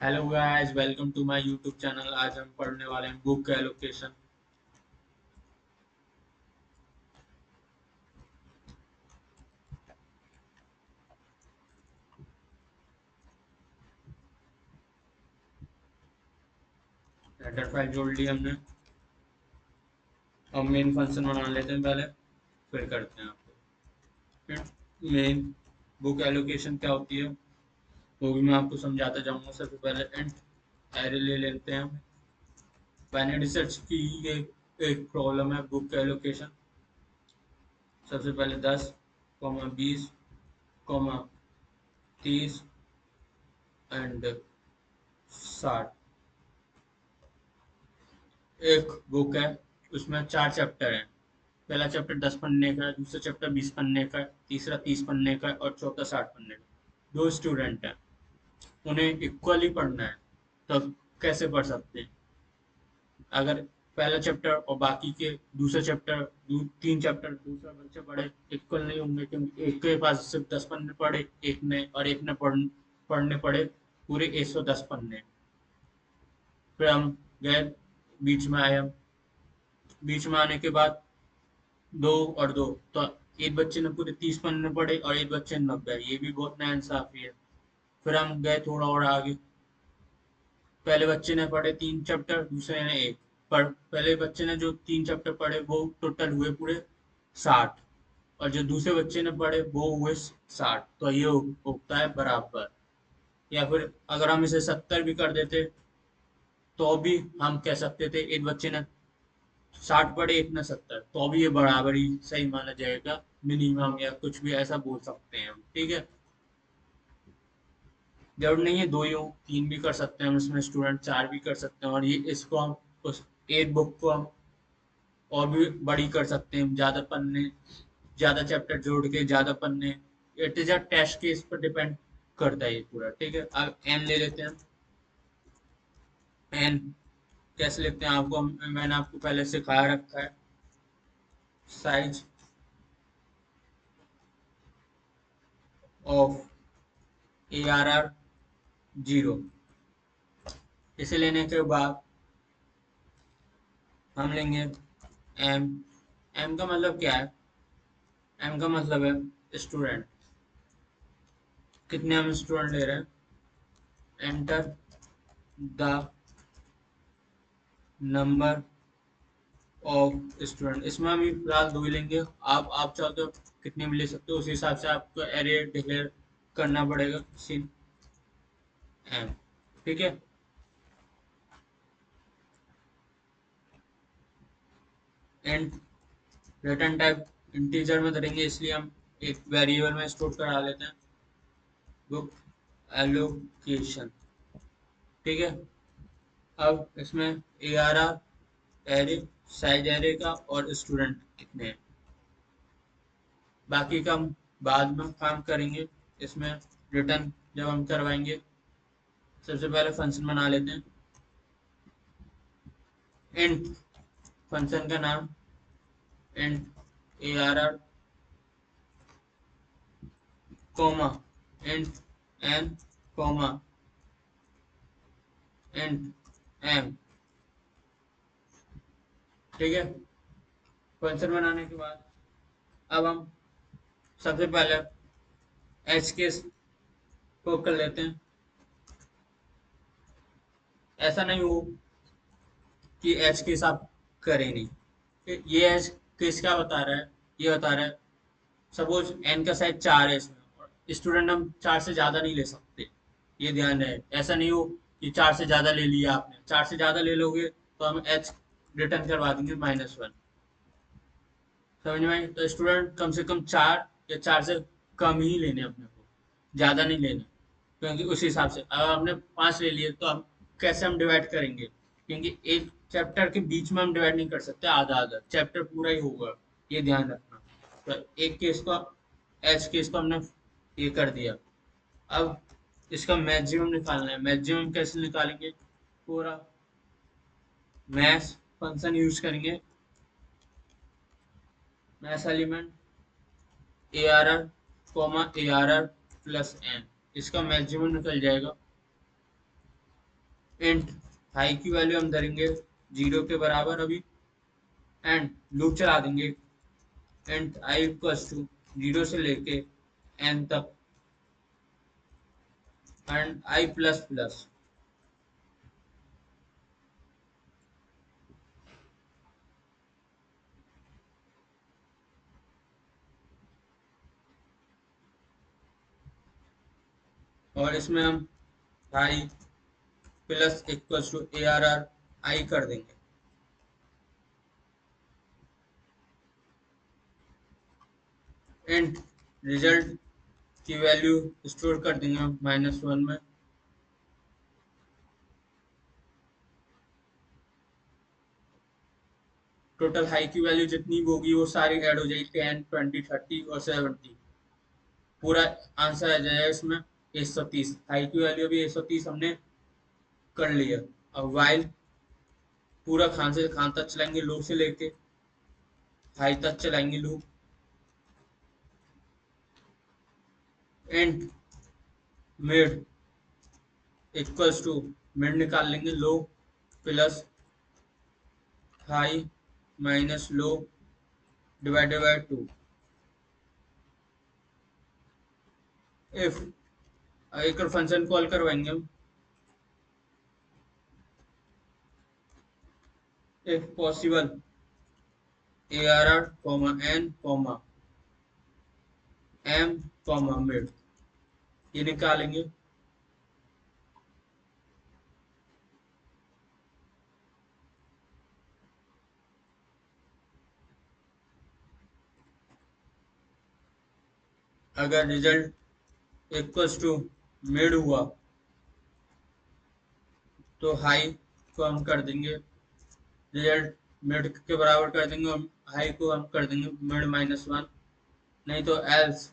Hello guys, welcome to my YouTube channel. आज हम पढ़ने वाले हैं बुक एलोकेशन। हेडर फाइल जोड़ ली हमने। अब मेन फंक्शन बना लेते हैं पहले, फिर करते हैं आपको। फिर मेन बुक एलोकेशन क्या होती है वो भी मैं आपको समझाता जाऊंगा। सबसे पहले इंट एरे ले लेते हैं हम। मैंने रिसर्च की एक प्रॉब्लम है बुक एलोकेशन। सबसे पहले 10, 20, 30 एंड 60। एक बुक है, उसमें 4 चैप्टर हैं। पहला चैप्टर 10 पन्ने का है, दूसरा चैप्टर 20 पन्ने का है, तीसरा 30 पन्ने का है और चौथा 60 पन्ने का। दो स्टूडेंट हैं, उन्हें इक्वली पढ़ना है। तो कैसे पढ़ सकते हैं? अगर पहला चैप्टर और बाकी के दूसरा चैप्टर 3 चैप्टर दूसरा बच्चा पढ़े, इक्वल नहीं होंगे, क्योंकि एक के पास सिर्फ 10 पन्ने पढ़े एक ने, और एक ने पढ़ने पड़े पूरे 110 पन्ने। फिर हम गए, बीच में आए हम। बीच में आने के बाद दो और दो, तो एक बच्चे ने पूरे 30 पन्ने पढ़े और एक बच्चे ने 90। ये भी बहुत नाइंसाफी है। फिर हम गए थोड़ा और आगे। पहले बच्चे ने पढ़े 3 चैप्टर, दूसरे ने एक। पर पहले बच्चे ने जो 3 चैप्टर पढ़े वो टोटल हुए पूरे 60, और जो दूसरे बच्चे ने पढ़े वो हुए 60। तो ये होता है बराबर। या फिर अगर हम इसे 70 भी कर देते तो भी हम कह सकते थे एक बच्चे ने 60 पढ़े एक ने 70, तो भी ये बराबर ही सही माना जाएगा। मिनिमम या कुछ भी ऐसा बोल सकते हैं हम, ठीक है। जरूर नहीं है दो ही हो, तीन भी कर सकते हैं हम इसमें, स्टूडेंट 4 भी कर सकते हैं। और ये इसको हम उस एक बुक को हम और भी बड़ी कर सकते हैं, ज्यादा पन्ने, ज्यादा चैप्टर जोड़ के ज्यादा पन्ने। It is a test case पर डिपेंड करता है ये पूरा, ठीक है। अब एन ले लेते हैं। एन कैसे लेते हैं आपको मैंने आपको पहले सिखा रखा है। Size of ARR 0। इसे लेने के बाद हम लेंगे एम। एम का मतलब क्या है? एम का मतलब है स्टूडेंट। कितने हम स्टूडेंट ले रहे हैं? Enter the number of student. इसमें हम फिलहाल दो ही लेंगे। आप चाहो तो कितने भी ले सकते हो, उस हिसाब से आपको एरे डिक्लेयर करना पड़ेगा। सिन एम, ठीक है। एंड रिटर्न टाइप इंटीजर में करेंगे, इसलिए हम एक वेरिएबल में स्टोर करा लेते हैं, बुक एलोकेशन, ठीक है। अब इसमें ARR एरे, साइज एरे का और स्टूडेंट कितने हैं, बाकी का हम बाद में काम करेंगे। इसमें रिटर्न जब हम करवाएंगे, सबसे पहले फंक्शन बना लेते हैं। इंट फंक्शन का नाम, int ARR, comma int n, comma int m, ठीक है। फंक्शन बनाने के बाद अब हम सबसे पहले एच केस को कर लेते हैं। ऐसा नहीं हो कि एच केस आप करें नहीं। ये एच केस क्या बता रहा है? ये बता रहा है सपोज एन का साइज 4 है इसमें, और स्टूडेंट हम 4 से ज्यादा नहीं ले सकते। ये ध्यान रहे, ऐसा नहीं हो कि 4 से ज्यादा ले लिया आपने। 4 से ज्यादा ले लोगे तो हम एच रिटर्न करवा देंगे -1। समझ में आई? तो स्टूडेंट कम से कम 4 या 4 से कम ही लेने अपने को, ज्यादा नहीं लेने। क्योंकि उस हिसाब से अगर हमने 5 ले लिए तो हम कैसे हम डिवाइड करेंगे? क्योंकि एक चैप्टर के बीच में हम डिवाइड नहीं कर सकते, आधा आधा चैप्टर पूरा ही होगा, ये ध्यान रखना। तो एक केस को, एच केस को हमने ये कर दिया। अब इसका मैक्सिमम निकालना है। मैक्सिमम कैसे निकालेंगे? पूरा मैथ फंक्शन यूज करेंगे। Math element ARR comma ARR plus n, इसका मैक्सिमम निकल जाएगा। इंट हाई की वैल्यू हम धरेंगे 0 के बराबर अभी, एंड लूप चला देंगे इंट आई इक्वल्स टू 0 से लेके n तक, एंड आई प्लस प्लस। और इसमें हम I plus equals to A R R I कर देंगे। इंट रिजल्ट की वैल्यू स्टोर कर देंगे हम -1 में। टोटल हाई की वैल्यू जितनी भी होगी वो सारी ऐड हो जाएगी, 10, 20, 30 और 70। पूरा आंसर आ जाएगा इसमें 130। हाई की वैल्यू भी 130 हमने कर लिया। अब वाइल पूरा खान से खान तक चलाएंगे, लो से लेके हाई तक चलाएंगे loop. And mid equals to mid निकाल लेंगे, low plus high minus low divided by 2। If एक फंक्शन कॉल करवाएंगे हम, if possible A R R comma N comma M comma mid, ये निकालेंगे। अगर रिजल्ट इक्वल्स टू मिड हुआ तो हाई को हम कर देंगे, रिजल्ट मिड के बराबर कर देंगे और हाई को हम कर देंगे मिड -1। नहीं तो else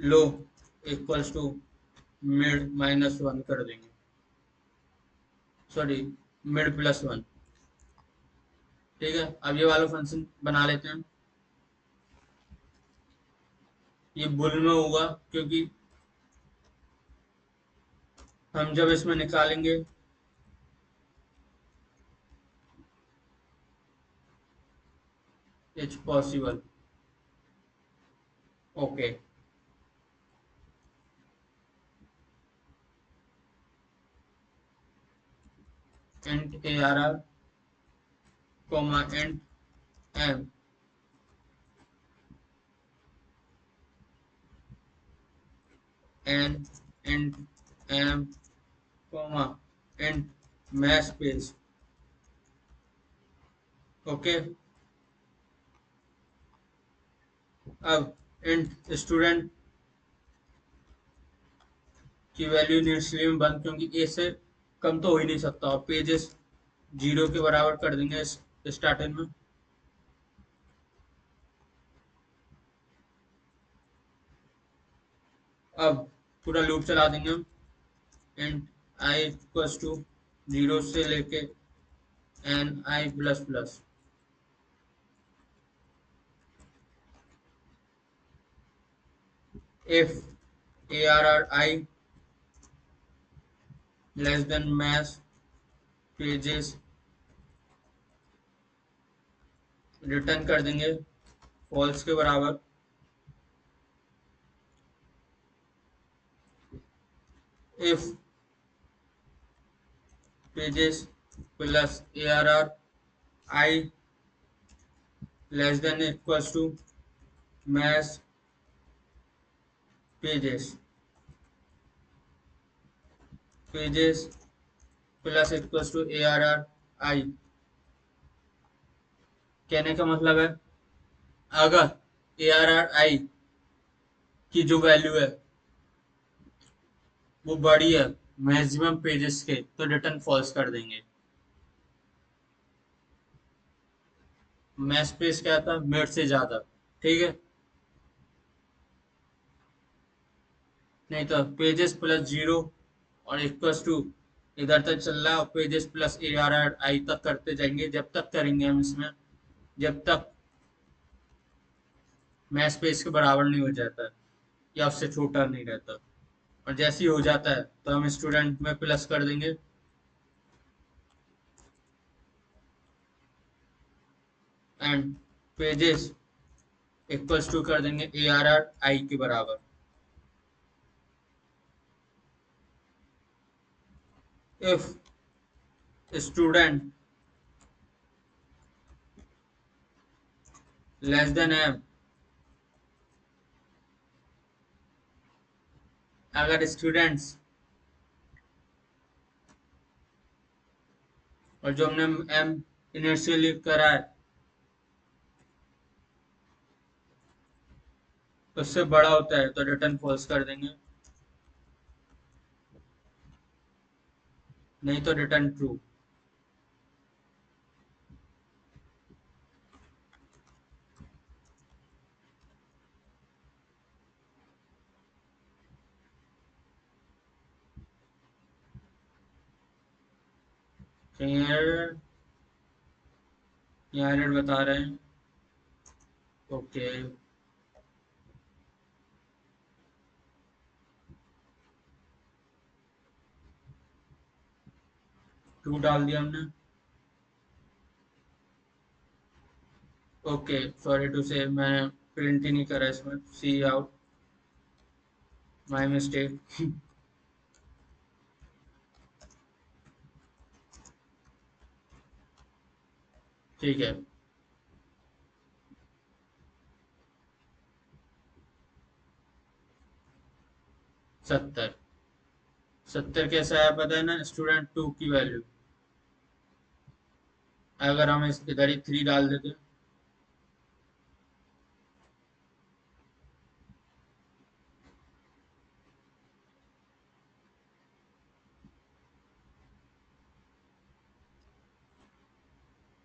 low equals to mid -1 कर देंगे, सॉरी मिड +1। ठीक है, अब ये वाला फंक्शन बना लेते हैं। ये बुल में होगा क्योंकि हम जब इसमें निकालेंगे it's possible. Okay, int A R R comma int M N int M comma int math page. Okay, अब इंट स्टूडेंट की वैल्यू इसलिए में बंद क्योंकि ए से कम तो हो ही नहीं सकता, और पेजेस 0 के बराबर कर देंगे स्टार्टिंग में। अब पूरा लूप चला देंगे हम, इंट आई इक्वल्स टू 0 से लेके N I plus plus. If A R R I less than math pages, return कर देंगे फॉल्स के बराबर। If pages plus A R R I less than equals to math pages, pages plus equals to A R R I. कहने का मतलब है अगर ए R R आई की जो वैल्यू है वो बड़ी है मैक्सिमम पेजेस के तो रिटर्न फॉल्स कर देंगे। मैक्स पेज क्या था, मिड से ज्यादा। ठीक है, नहीं तो पेजेस प्लस 0 और इक्वल्स टू इधर तक चल रहा है, और pages plus A R R आई तक करते जाएंगे, जब तक करेंगे हम इसमें जब तक मैक्स पेज के बराबर नहीं हो जाता या उससे छोटा नहीं रहता। और जैसे ही हो जाता है तो हम स्टूडेंट में प्लस कर देंगे एंड पेजेस इक्वल्स टू कर देंगे ARR आई के बराबर। If student less than M, अगर स्टूडेंट्स और जो हमने एम इनिशियली करा है उससे बड़ा होता है तो रिटर्न फॉल्स कर देंगे, नहीं तो रिटर्न ट्रू। कहीं एरर, यहाँ एरर बता रहे हैं। ओके, ट्रू डाल दिया हमने। ओके, सॉरी टू से मैं प्रिंट ही नहीं करा इसमें, सी आउट, माय मिस्टेक। ठीक है, 70। 70 कैसा है पता है ना, स्टूडेंट टू की वैल्यू। अगर हम इस इधर ही 3 डाल देते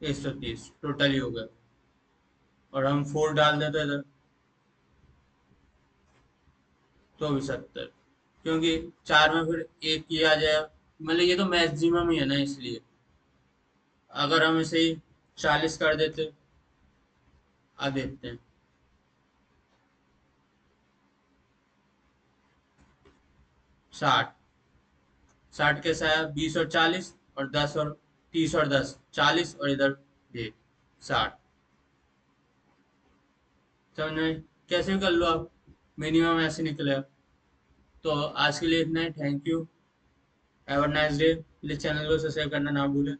130 टोटल ही हो गया, और हम 4 डाल देते इधर तो भी 70, क्योंकि 4 में फिर एक ही आ जाएगा, मतलब ये तो मैक्सिमम ही है ना, इसलिए अगर हम इसे 40 कर देते, आ देते हैं 60। 60 कैसा है, 20 और 40 और 10 और 30 और 10 40, और इधर ये 60। समझ में, कैसे भी कर लो आप, मिनिमम ऐसे निकलेगा। तो आज के लिए इतना ही, thank you, have a nice day. Please channel को सब्सक्राइब करना ना भूलें।